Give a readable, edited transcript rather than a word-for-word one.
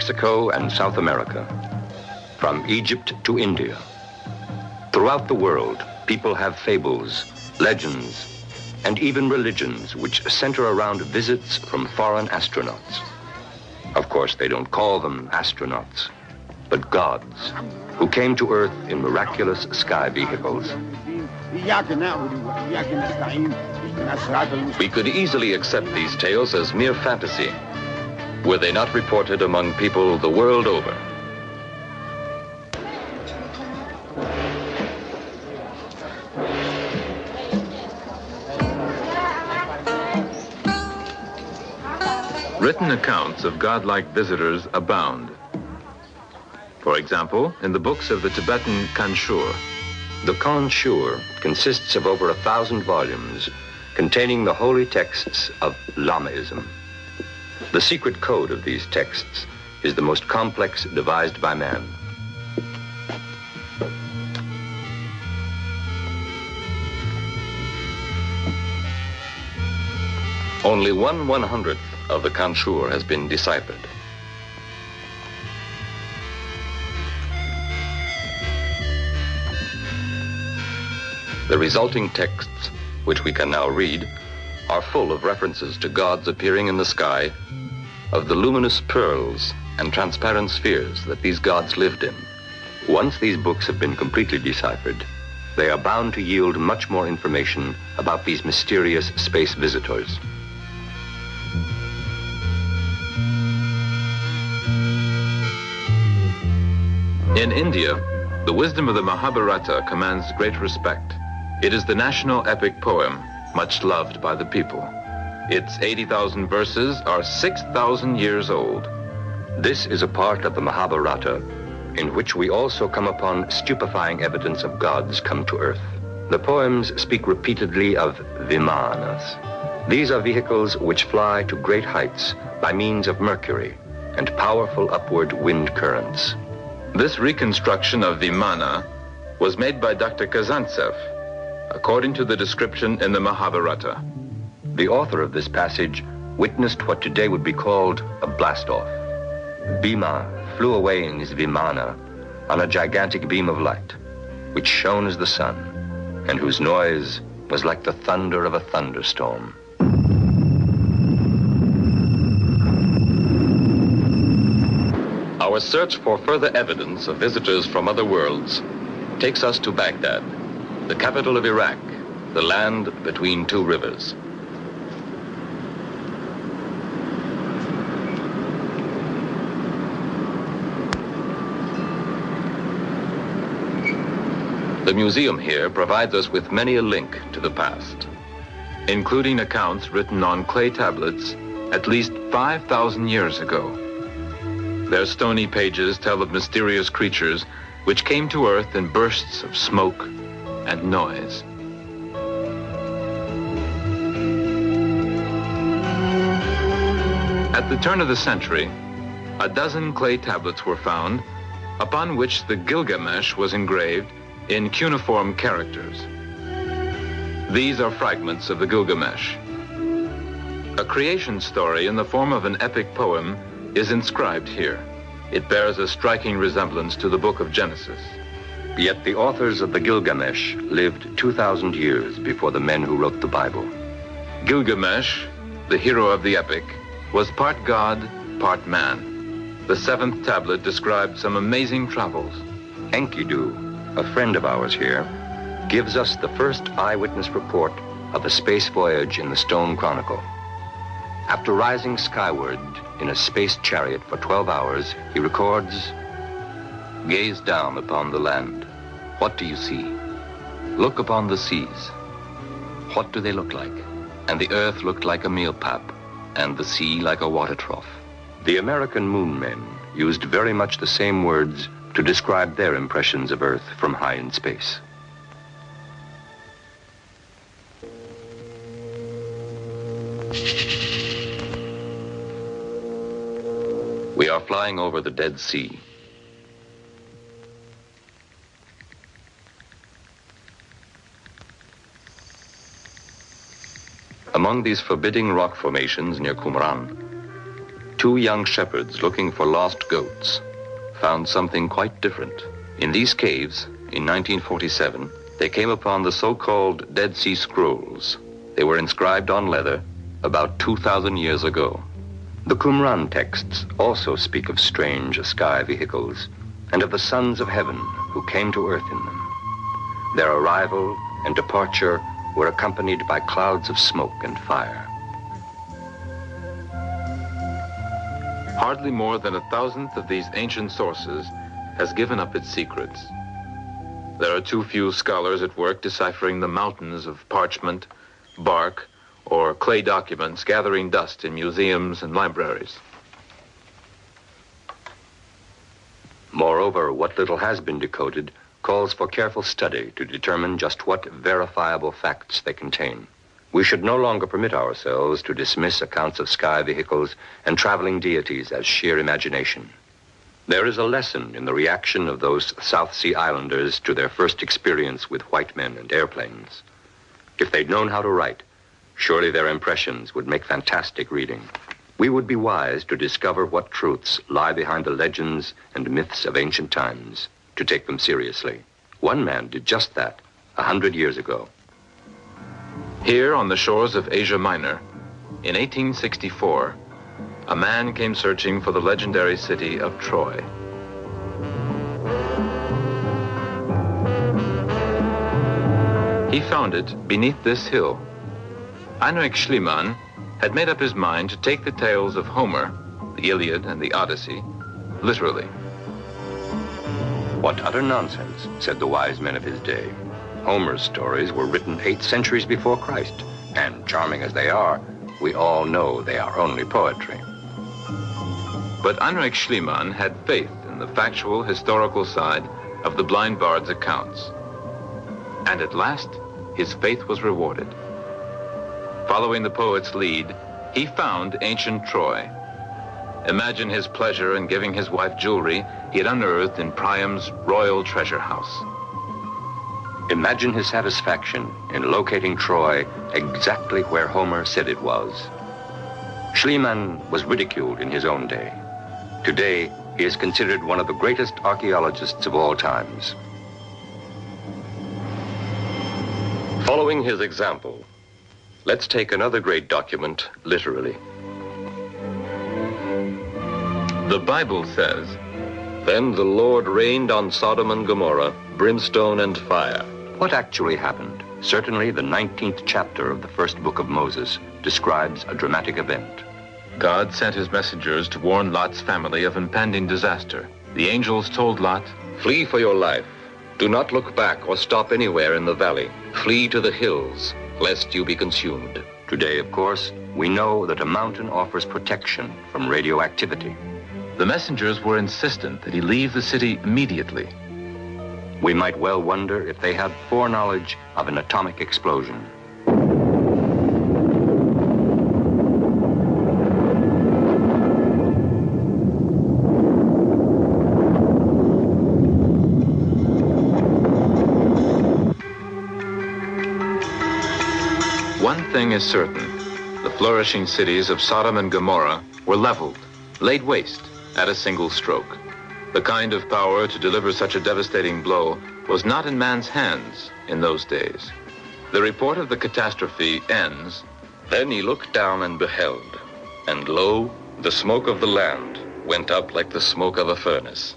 Mexico and South America, from Egypt to India. Throughout the world, people have fables, legends, and even religions which center around visits from foreign astronauts. Of course, they don't call them astronauts, but gods who came to Earth in miraculous sky vehicles. We could easily accept these tales as mere fantasy, were they not reported among people the world over. Written accounts of godlike visitors abound. For example, in the books of the Tibetan Kanshur. The Kanshur consists of over 1,000 volumes containing the holy texts of Lamaism. The secret code of these texts is the most complex devised by man. Only 1/100th of the Kanshur has been deciphered. The resulting texts, which we can now read, are full of references to gods appearing in the sky, of the luminous pearls and transparent spheres that these gods lived in. Once these books have been completely deciphered, they are bound to yield much more information about these mysterious space visitors. In India, the wisdom of the Mahabharata commands great respect. It is the national epic poem, much loved by the people. Its 80,000 verses are 6,000 years old. This is a part of the Mahabharata in which we also come upon stupefying evidence of gods come to earth. The poems speak repeatedly of vimanas. These are vehicles which fly to great heights by means of mercury and powerful upward wind currents. This reconstruction of Vimana was made by Dr. Kazantsev, according to the description in the Mahabharata. The author of this passage witnessed what today would be called a blast-off. Bhima flew away in his Vimana on a gigantic beam of light, which shone as the sun, and whose noise was like the thunder of a thunderstorm. Our search for further evidence of visitors from other worlds takes us to Baghdad, the capital of Iraq, the land between two rivers. The museum here provides us with many a link to the past, including accounts written on clay tablets at least 5,000 years ago. Their stony pages tell of mysterious creatures which came to Earth in bursts of smoke and noise. At the turn of the century, a dozen clay tablets were found upon which the Gilgamesh was engraved in cuneiform characters. These are fragments of the Gilgamesh. A creation story in the form of an epic poem is inscribed here. It bears a striking resemblance to the book of Genesis. Yet the authors of the Gilgamesh lived 2,000 years before the men who wrote the Bible. Gilgamesh, the hero of the epic, was part god, part man. The 7th tablet described some amazing travels. Enkidu, a friend of ours here, gives us the first eyewitness report of a space voyage in the Stone Chronicle. After rising skyward in a space chariot for 12 hours, he records, "Gaze down upon the land. What do you see? Look upon the seas. What do they look like? And the earth looked like a meal pap, and the sea like a water trough." The American moon men used very much the same words to describe their impressions of Earth from high in space. We are flying over the Dead Sea. Among these forbidding rock formations near Qumran, Two young shepherds looking for lost goats found something quite different. In these caves, in 1947, they came upon the so-called Dead Sea Scrolls. They were inscribed on leather about 2,000 years ago. The Qumran texts also speak of strange sky vehicles and of the sons of heaven who came to earth in them. Their arrival and departure were accompanied by clouds of smoke and fire. Hardly more than 1,000th of these ancient sources has given up its secrets. There are too few scholars at work deciphering the mountains of parchment, bark, or clay documents gathering dust in museums and libraries. Moreover, what little has been decoded calls for careful study to determine just what verifiable facts they contain. We should no longer permit ourselves to dismiss accounts of sky vehicles and traveling deities as sheer imagination. There is a lesson in the reaction of those South Sea Islanders to their first experience with white men and airplanes. If they'd known how to write, surely their impressions would make fantastic reading. We would be wise to discover what truths lie behind the legends and myths of ancient times, to take them seriously. One man did just that 100 years ago. Here on the shores of Asia Minor, in 1864, a man came searching for the legendary city of Troy. He found it beneath this hill. Heinrich Schliemann had made up his mind to take the tales of Homer, the Iliad and the Odyssey, literally. What utter nonsense, said the wise men of his day. Homer's stories were written 8 centuries before Christ, and charming as they are, we all know they are only poetry. But Heinrich Schliemann had faith in the factual, historical side of the blind bard's accounts. And at last, his faith was rewarded. Following the poet's lead, he found ancient Troy. Imagine his pleasure in giving his wife jewelry he had unearthed in Priam's royal treasure house. Imagine his satisfaction in locating Troy exactly where Homer said it was. Schliemann was ridiculed in his own day. Today, he is considered one of the greatest archaeologists of all times. Following his example, let's take another great document literally. The Bible says, "Then the Lord rained on Sodom and Gomorrah brimstone and fire." What actually happened? Certainly the 19th chapter of the first book of Moses describes a dramatic event. God sent his messengers to warn Lot's family of impending disaster. The angels told Lot, "Flee for your life. Do not look back or stop anywhere in the valley. Flee to the hills, lest you be consumed." Today, of course, we know that a mountain offers protection from radioactivity. The messengers were insistent that he leave the city immediately. We might well wonder if they had foreknowledge of an atomic explosion. One thing is certain. The flourishing cities of Sodom and Gomorrah were leveled, laid waste at a single stroke. The kind of power to deliver such a devastating blow was not in man's hands in those days. The report of the catastrophe ends, "Then he looked down and beheld, and lo, the smoke of the land went up like the smoke of a furnace."